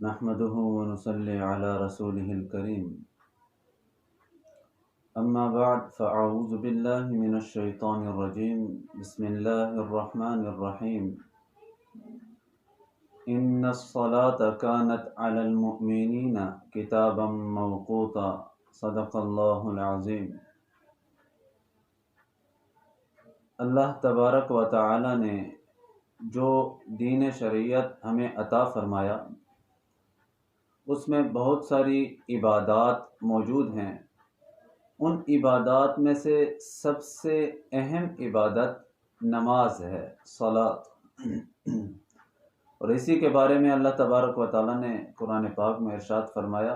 نحمده ونصلي على رسوله الكريم أما بعد فأعوذ بالله من الشيطان الرجيم بسم الله الرحمن الرحيم إن الصلاة كانت على المؤمنين كتابا موقوتا صدق الله العظيم۔ اللہ تبارک و تعالی نے جو دین شریعت ہمیں عطا فرمایا اس میں بہت ساری عبادات موجود ہیں۔ ان عبادات میں سے سب سے اہم عبادت نماز ہے، صلاۃ۔ اور اسی کے بارے میں اللہ تبارک و تعالیٰ نے قرآن پاک میں ارشاد فرمایا،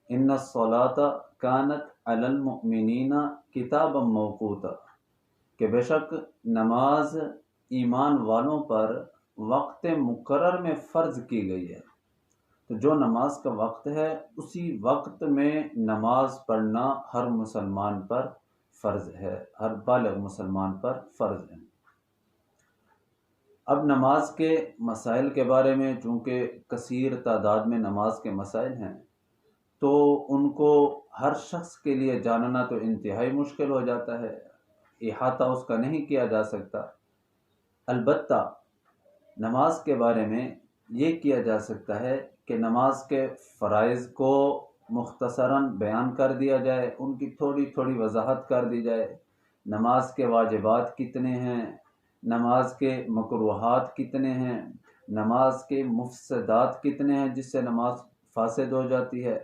ان الصلاۃ کانت علی المؤمنین کتابا موقوتا، کہ بے شک نماز ایمان والوں پر وقت مقرر میں فرض کی گئی ہے۔ تو جو نماز کا وقت ہے اسی وقت میں نماز پڑھنا ہر مسلمان پر فرض ہے، ہر بالغ مسلمان پر فرض ہے۔ اب نماز کے مسائل کے بارے میں، چونکہ کثیر تعداد میں نماز کے مسائل ہیں تو ان کو ہر شخص کے لیے جاننا تو انتہائی مشکل ہو جاتا ہے، احاطہ اس کا نہیں کیا جا سکتا۔ البتہ نماز کے بارے میں یہ کیا جا سکتا ہے کہ نماز کے فرائض کو مختصراً بیان کر دیا جائے، ان کی تھوڑی تھوڑی وضاحت کر دی جائے۔ نماز کے واجبات کتنے ہیں، نماز کے مکروہات کتنے ہیں، نماز کے مفسدات کتنے ہیں جس سے نماز فاسد ہو جاتی ہے،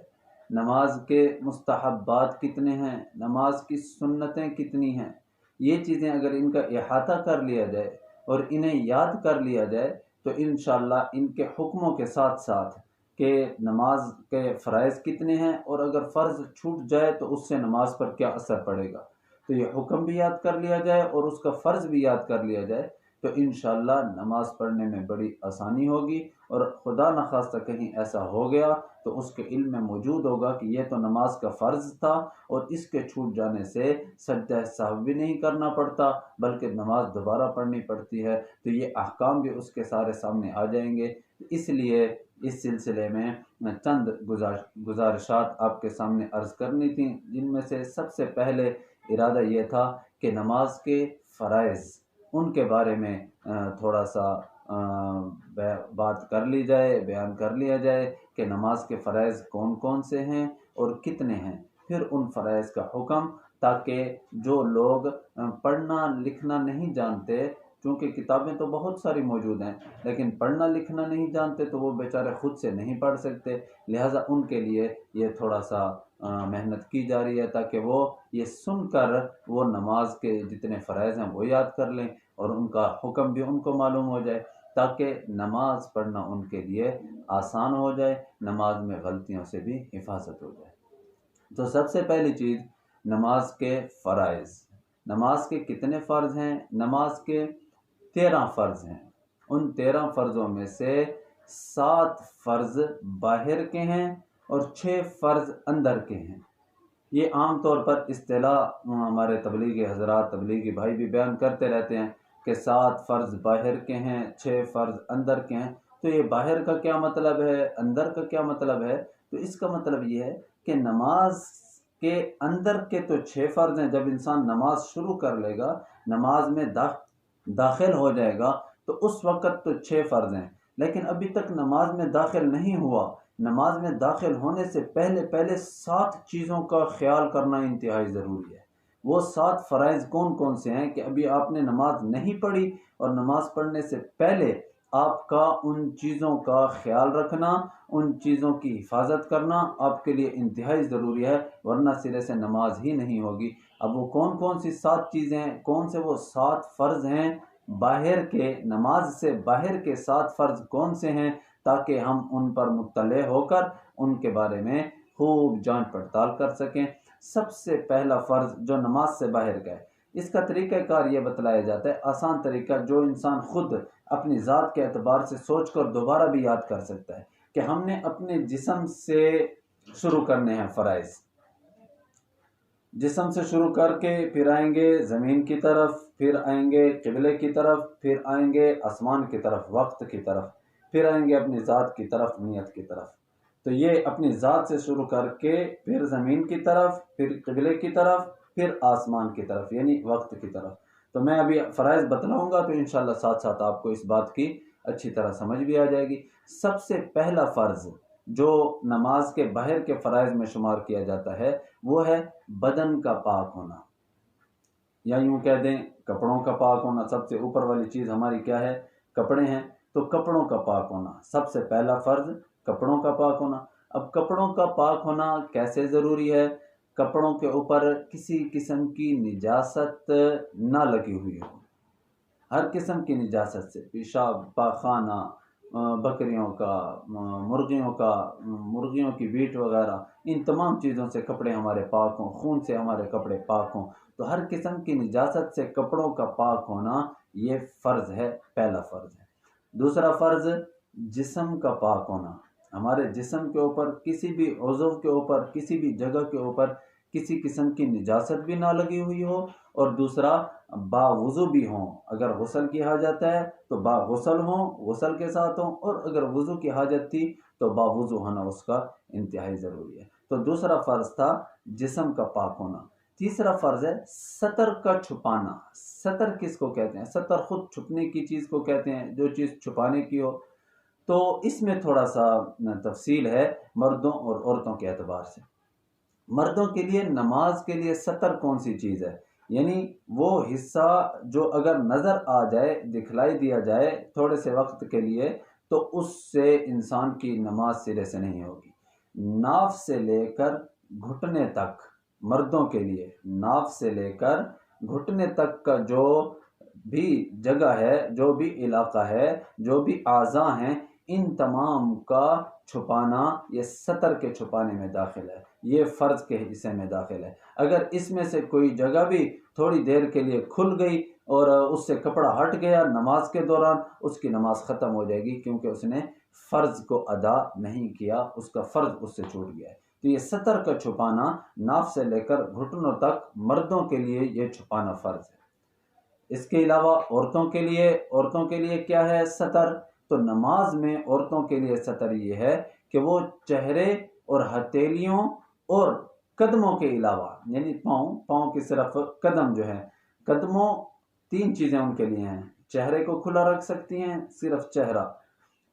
نماز کے مستحبات کتنے ہیں، نماز کی سنتیں کتنی ہیں۔ یہ چیزیں اگر ان کا احاطہ کر لیا جائے اور انہیں یاد کر لیا جائے تو انشاءاللہ ان کے حکموں کے ساتھ ساتھ کہ نماز کے فرائض کتنے ہیں اور اگر فرض چھوٹ جائے تو اس سے نماز پر کیا اثر پڑے گا، تو یہ حکم بھی یاد کر لیا جائے اور اس کا فرض بھی یاد کر لیا جائے تو انشاءاللہ نماز پڑھنے میں بڑی آسانی ہوگی۔ اور خدا نخواستہ کہیں ایسا ہو گیا تو اس کے علم میں موجود ہوگا کہ یہ تو نماز کا فرض تھا اور اس کے چھوٹ جانے سے سجدہ سہو بھی نہیں کرنا پڑتا بلکہ نماز دوبارہ پڑھنی پڑتی ہے، تو یہ احکام بھی اس کے سارے سامنے آ جائیں گے۔ اس لیے اس سلسلے میں چند گزارشات آپ کے سامنے عرض کرنی تھیں، جن میں سے سب سے پہلے ارادہ یہ تھا کہ نماز کے فرائض ان کے بارے میں تھوڑا سا بات کر لی جائے، بیان کر لیا جائے کہ نماز کے فرائض کون کون سے ہیں اور کتنے ہیں، پھر ان فرائض کا حکم، تاکہ جو لوگ پڑھنا لکھنا نہیں جانتے، چونکہ کتابیں تو بہت ساری موجود ہیں لیکن پڑھنا لکھنا نہیں جانتے تو وہ بیچارے خود سے نہیں پڑھ سکتے، لہٰذا ان کے لیے یہ تھوڑا سا محنت کی جا رہی ہے تاکہ وہ یہ سن کر وہ نماز کے جتنے فرائض ہیں وہ یاد کر لیں اور ان کا حکم بھی ان کو معلوم ہو جائے، تاکہ نماز پڑھنا ان کے لیے آسان ہو جائے، نماز میں غلطیوں سے بھی حفاظت ہو جائے۔ تو سب سے پہلی چیز نماز کے فرائض۔ نماز کے کتنے فرض ہیں؟ نماز کے 13 فرض ہیں۔ ان 13 فرضوں میں سے 7 فرض باہر کے ہیں اور 6 فرض اندر کے ہیں۔ یہ عام طور پر اصطلاح ہمارے تبلیغی حضرات، تبلیغی بھائی بھی بیان کرتے رہتے ہیں کہ 7 فرض باہر کے ہیں، 6 فرض اندر کے ہیں۔ تو یہ باہر کا کیا مطلب ہے، اندر کا کیا مطلب ہے؟ تو اس کا مطلب یہ ہے کہ نماز کے اندر کے تو 6 فرض ہیں، جب انسان نماز شروع کر لے گا، نماز میں داخل ہو جائے گا تو اس وقت تو 6 فرض ہیں، لیکن ابھی تک نماز میں داخل نہیں ہوا، نماز میں داخل ہونے سے پہلے 7 چیزوں کا خیال کرنا انتہائی ضروری ہے۔ وہ 7 فرائض کون کون سے ہیں کہ ابھی آپ نے نماز نہیں پڑھی اور نماز پڑھنے سے پہلے آپ کا ان چیزوں کا خیال رکھنا، ان چیزوں کی حفاظت کرنا آپ کے لیے انتہائی ضروری ہے، ورنہ سرے سے نماز ہی نہیں ہوگی۔ اب وہ کون کون سی 7 چیزیں ہیں، کون سے وہ 7 فرض ہیں باہر کے، نماز سے باہر کے 7 فرض کون سے ہیں، تاکہ ہم ان پر مطلع ہو کر ان کے بارے میں خوب جانچ پڑتال کر سکیں۔ سب سے پہلا فرض جو نماز سے باہر کا ہے، اس کا طریقہ کار یہ بتلایا جاتا ہے، آسان طریقہ جو انسان خود اپنی ذات کے اعتبار سے سوچ کر دوبارہ بھی یاد کر سکتا ہے، کہ ہم نے اپنے جسم سے شروع کرنے ہیں فرائض۔ جسم سے شروع کر کے پھر آئیں گے زمین کی طرف، پھر آئیں گے قبلے کی طرف، پھر آئیں گے آسمان کی طرف، وقت کی طرف، پھر آئیں گے اپنی ذات کی طرف، نیت کی طرف۔ تو یہ اپنی ذات سے شروع کر کے پھر زمین کی طرف، پھر قبلے کی طرف، پھر آسمان کی طرف، یعنی وقت کی طرف۔ تو میں ابھی فرائض بتلاؤں گا تو انشاءاللہ ساتھ ساتھ آپ کو اس بات کی اچھی طرح سمجھ بھی آ جائے گی۔ سب سے پہلا فرض جو نماز کے باہر کے فرائض میں شمار کیا جاتا ہے وہ ہے بدن کا پاک ہونا، یا یوں کہہ دیں کپڑوں کا پاک ہونا۔ سب سے اوپر والی چیز ہماری کیا ہے؟ کپڑے ہیں، تو کپڑوں کا پاک ہونا سب سے پہلا فرض، کپڑوں کا پاک ہونا۔ اب کپڑوں کا پاک ہونا کیسے ضروری ہے؟ کپڑوں کے اوپر کسی قسم کی نجاست نہ لگی ہوئی ہو، ہر قسم کی نجاست سے، پیشاب، پاخانہ، بکریوں کا، مرغیوں کی بیٹ وغیرہ، ان تمام چیزوں سے کپڑے ہمارے پاک ہوں، خون سے ہمارے کپڑے پاک ہوں۔ تو ہر قسم کی نجاست سے کپڑوں کا پاک ہونا یہ فرض ہے، پہلا فرض ہے۔ دوسرا فرض جسم کا پاک ہونا، ہمارے جسم کے اوپر کسی بھی عضو کے اوپر، کسی بھی جگہ کے اوپر کسی قسم کی نجاست بھی نہ لگی ہوئی ہو، اور دوسرا باوضو بھی ہوں۔ اگر غسل کی حاجت ہے تو باغسل ہوں، غسل کے ساتھ ہوں، اور اگر وضو کی حاجت تھی تو باوضو ہونا اس کا انتہائی ضروری ہے۔ تو دوسرا فرض تھا جسم کا پاک ہونا۔ تیسرا فرض ہے ستر کا چھپانا۔ ستر کس کو کہتے ہیں؟ ستر خود چھپنے کی چیز کو کہتے ہیں، جو چیز چھپانے کی ہو۔ تو اس میں تھوڑا سا تفصیل ہے مردوں اور عورتوں کے اعتبار سے۔ مردوں کے لیے نماز کے لیے ستر کون سی چیز ہے؟ یعنی وہ حصہ جو اگر نظر آ جائے، دکھلائی دیا جائے تھوڑے سے وقت کے لیے، تو اس سے انسان کی نماز سرے سے نہیں ہوگی۔ ناف سے لے کر گھٹنے تک، مردوں کے لیے ناف سے لے کر گھٹنے تک کا جو بھی جگہ ہے، جو بھی علاقہ ہے، جو بھی اعضاء ہیں، ان تمام کا چھپانا یہ ستر کے چھپانے میں داخل ہے، یہ فرض کے حصے میں داخل ہے۔ اگر اس میں سے کوئی جگہ بھی تھوڑی دیر کے لیے کھل گئی اور اس سے کپڑا ہٹ گیا نماز کے دوران، اس کی نماز ختم ہو جائے گی، کیونکہ اس نے فرض کو ادا نہیں کیا، اس کا فرض اس سے چھوٹ گیا ہے۔ تو یہ ستر کا چھپانا ناف سے لے کر گھٹنوں تک مردوں کے لیے یہ چھپانا فرض ہے۔ اس کے علاوہ عورتوں کے لیے کیا ہے ستر؟ تو نماز میں عورتوں کے لیے ستر یہ ہے کہ وہ چہرے اور ہتھیلیوں اور قدموں کے علاوہ، یعنی پاؤں کی صرف قدم جو ہے، قدموں تین چیزیں ان کے لیے ہیں، چہرے کو کھلا رکھ سکتی ہیں صرف چہرہ،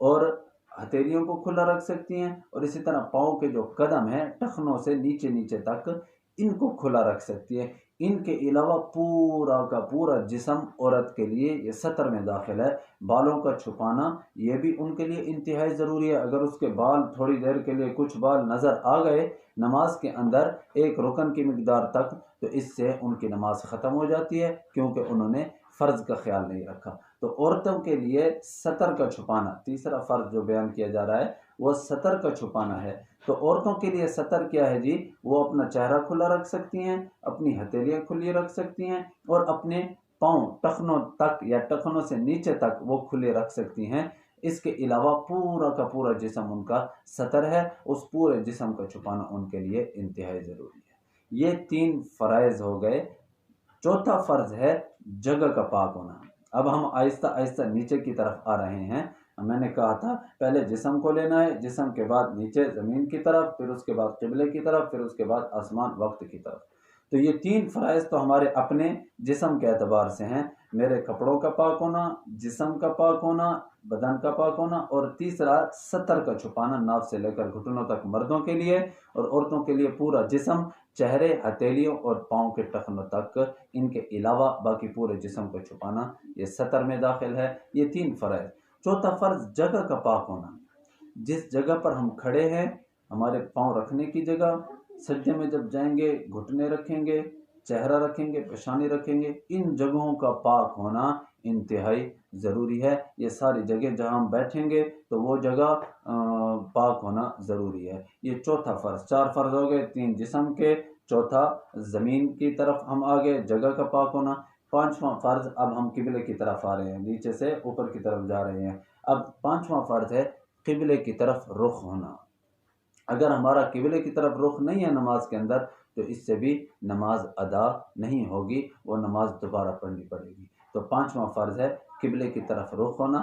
اور ہتھیلیوں کو کھلا رکھ سکتی ہیں، اور اسی طرح پاؤں کے جو قدم ہیں ٹخنوں سے نیچے تک ان کو کھلا رکھ سکتی ہے۔ ان کے علاوہ پورا کا پورا جسم عورت کے لیے یہ ستر میں داخل ہے۔ بالوں کا چھپانا یہ بھی ان کے لیے انتہائی ضروری ہے۔ اگر اس کے بال تھوڑی دیر کے لیے کچھ بال نظر آ گئے نماز کے اندر ایک رکن کی مقدار تک، تو اس سے ان کی نماز ختم ہو جاتی ہے، کیونکہ انہوں نے فرض کا خیال نہیں رکھا۔ تو عورتوں کے لیے ستر کا چھپانا، تیسرا فرض جو بیان کیا جا رہا ہے وہ ستر کا چھپانا ہے۔ تو عورتوں کے لیے ستر کیا ہے جی؟ وہ اپنا چہرہ کھلا رکھ سکتی ہیں، اپنی ہتھیلیاں کھلی رکھ سکتی ہیں، اور اپنے پاؤں ٹخنوں تک یا ٹخنوں سے نیچے تک وہ کھلے رکھ سکتی ہیں۔ اس کے علاوہ پورا کا پورا جسم ان کا ستر ہے، اس پورے جسم کا چھپانا ان کے لیے انتہائی ضروری ہے۔ یہ تین فرائض ہو گئے۔ چوتھا فرض ہے جگہ کا پاک ہونا۔ اب ہم آہستہ آہستہ نیچے کی طرف آ رہے ہیں۔ میں نے کہا تھا پہلے جسم کو لینا ہے، جسم کے بعد نیچے زمین کی طرف، پھر اس کے بعد قبلے کی طرف، پھر اس کے بعد آسمان وقت کی طرف۔ تو یہ تین فرائض تو ہمارے اپنے جسم کے اعتبار سے ہیں، میرے کپڑوں کا پاک ہونا، جسم کا پاک ہونا، بدن کا پاک ہونا، اور تیسرا ستر کا چھپانا ناف سے لے کر گھٹنوں تک مردوں کے لیے، اور عورتوں کے لیے پورا جسم، چہرے، ہتھیلیوں اور پاؤں کے ٹخنوں تک، ان کے علاوہ باقی پورے جسم کو چھپانا یہ ستر میں داخل ہے۔ یہ تین فرائض۔ چوتھا فرض جگہ کا پاک ہونا۔ جس جگہ پر ہم کھڑے ہیں، ہمارے پاؤں رکھنے کی جگہ، سجدے میں جب جائیں گے گھٹنے رکھیں گے، چہرہ رکھیں گے، پیشانی رکھیں گے، ان جگہوں کا پاک ہونا انتہائی ضروری ہے۔ یہ ساری جگہ جہاں ہم بیٹھیں گے تو وہ جگہ پاک ہونا ضروری ہے۔ یہ چوتھا فرض۔ چار فرض ہو گئے، تین جسم کے، چوتھا زمین کی طرف ہم آگے، جگہ کا پاک ہونا۔ پانچواں فرض، اب ہم قبلے کی طرف آ رہے ہیں، نیچے سے اوپر کی طرف جا رہے ہیں۔ اب پانچواں فرض ہے قبلے کی طرف رخ ہونا۔ اگر ہمارا قبلے کی طرف رخ نہیں ہے نماز کے اندر تو اس سے بھی نماز ادا نہیں ہوگی، وہ نماز دوبارہ پڑھنی پڑے گی۔ تو پانچواں فرض ہے قبلے کی طرف رخ ہونا۔